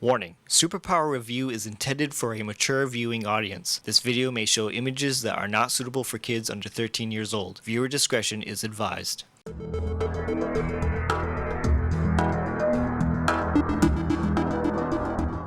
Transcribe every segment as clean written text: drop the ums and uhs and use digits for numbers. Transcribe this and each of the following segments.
Warning: Superpower Review is intended for a mature viewing audience. This video may show images that are not suitable for kids under 13 years old. Viewer discretion is advised.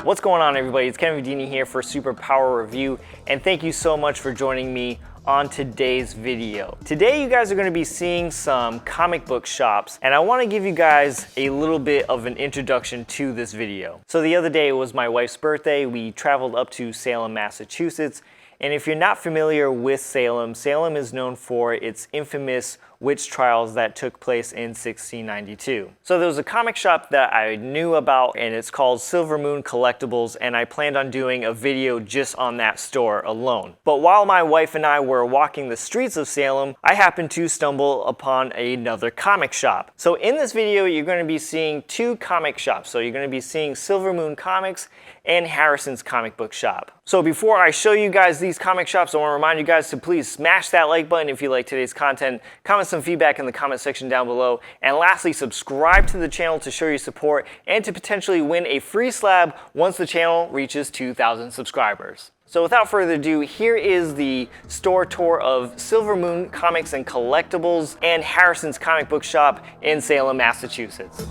What's going on, everybody? It's Kevin Vidini here for Superpower Review, and thank you so much for joining me on today's video. Today you guys are going to be seeing some comic book shops, and I want to give you guys a little bit of an introduction to this video. So the other day it was my wife's birthday. We traveled up to Salem, Massachusetts, and if you're not familiar with Salem, Salem is known for its infamous witch trials that took place in 1692. So there was a comic shop that I knew about, and it's called Silver Moon Collectibles, and I planned on doing a video just on that store alone. But while my wife and I were walking the streets of Salem, I happened to stumble upon another comic shop. So in this video, you're going to be seeing two comic shops. So you're going to be seeing Silver Moon Comics and Harrison's comic book shop. So before I show you guys these comic shops, I want to remind you guys to please smash that like button if you like today's content, comment some feedback in the comment section down below, and lastly, subscribe to the channel to show your support and to potentially win a free slab once the channel reaches 2,000 subscribers. So without further ado, here is the store tour of Silver Moon Comics and Collectibles and Harrison's comic book shop in Salem, Massachusetts.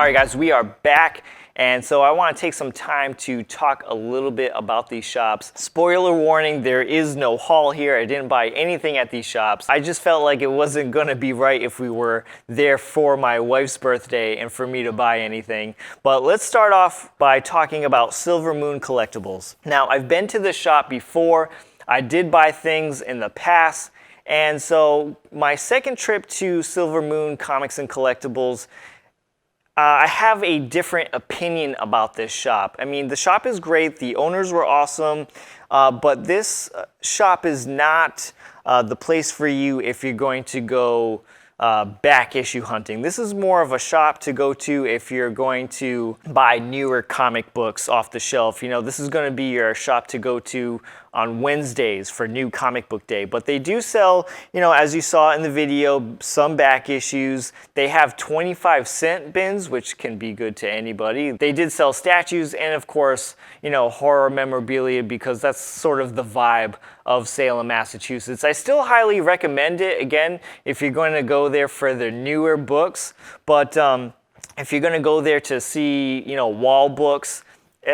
All right, guys, we are back, and so I want to take some time to talk a little bit about these shops. Spoiler warning, there is no haul here. I didn't buy anything at these shops. I just felt like it wasn't going to be right if we were there for my wife's birthday and for me to buy anything. But let's start off by talking about Silver Moon Collectibles. Now, I've been to this shop before. I did buy things in the past, and so my second trip to Silver Moon Comics and Collectibles, I have a different opinion about this shop. I mean, the shop is great, the owners were awesome, but this shop is not the place for you if you're going to go back issue hunting. This is more of a shop to go to if you're going to buy newer comic books off the shelf. You know, this is going to be your shop to go to on Wednesdays for New Comic Book Day. But they do sell, you know, as you saw in the video, some back issues. They have 25-cent bins, which can be good to anybody. They did sell statues and, of course, you know, horror memorabilia, because that's sort of the vibe of Salem, Massachusetts. I still highly recommend it, again, if you're going to go there for the newer books. But if you're going to go there to see, you know, wall books,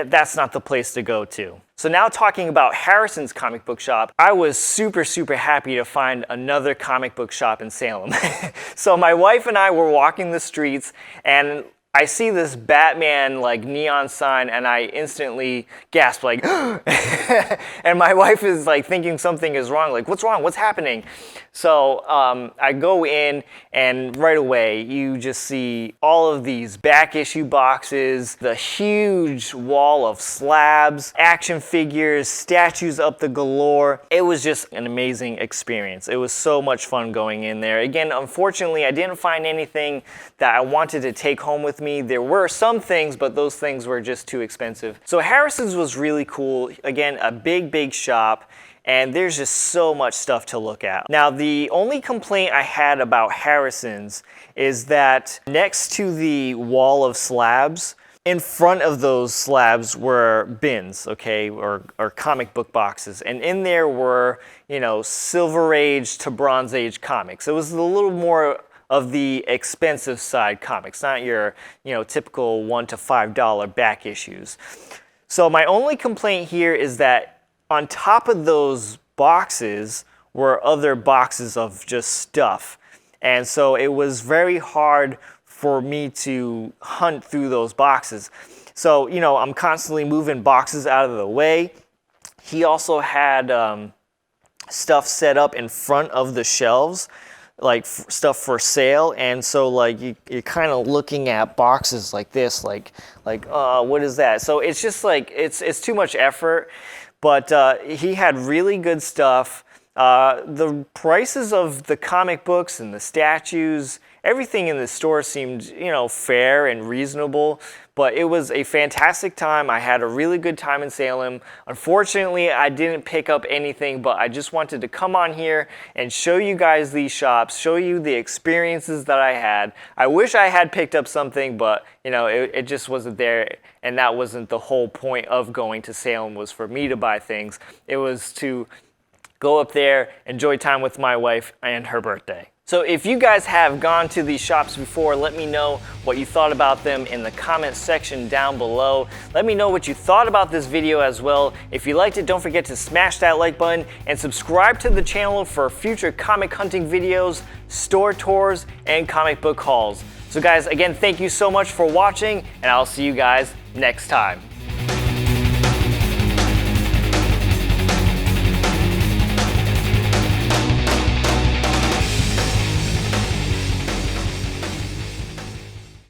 that's not the place to go to. So now talking about Harrison's comic book shop, I was super happy to find another comic book shop in Salem. So my wife and I were walking the streets, and I see this Batman like neon sign, and I instantly gasp like, and my wife is like thinking something is wrong, like, what's wrong, what's happening? So I go in, and right away you just see all of these back issue boxes, the huge wall of slabs, action figures, statues up the galore. It was just an amazing experience. It was so much fun going in there. Again, unfortunately, I didn't find anything that I wanted to take home with me. There were some things, but those things were just too expensive. So Harrison's was really cool. Again, a big shop, and there's just so much stuff to look at. Now, the only complaint I had about Harrison's is that next to the wall of slabs, in front of those slabs were bins, okay, or comic book boxes, and in there were, you know, Silver Age to Bronze Age comics. It was a little more of the expensive side comics, not your, you know, typical $1 to $5 back issues. So my only complaint here is that on top of those boxes were other boxes of just stuff. And so it was very hard for me to hunt through those boxes. So, you know, I'm constantly moving boxes out of the way. He also had stuff set up in front of the shelves, like stuff for sale, and so like you're kind of looking at boxes like this, like what is that? So it's just like it's too much effort. But he had really good stuff. The prices of the comic books and the statues, everything in the store seemed, you know, fair and reasonable. But it was a fantastic time. I had a really good time in Salem. Unfortunately, I didn't pick up anything, but I just wanted to come on here and show you guys these shops, show you the experiences that I had. I wish I had picked up something, but you know, it just wasn't there, and that wasn't the whole point of going to Salem, was for me to buy things. It was to go up there, enjoy time with my wife and her birthday. So if you guys have gone to these shops before, let me know what you thought about them in the comment section down below. Let me know what you thought about this video as well. If you liked it, don't forget to smash that like button and subscribe to the channel for future comic hunting videos, store tours, and comic book hauls. So guys, again, thank you so much for watching, and I'll see you guys next time.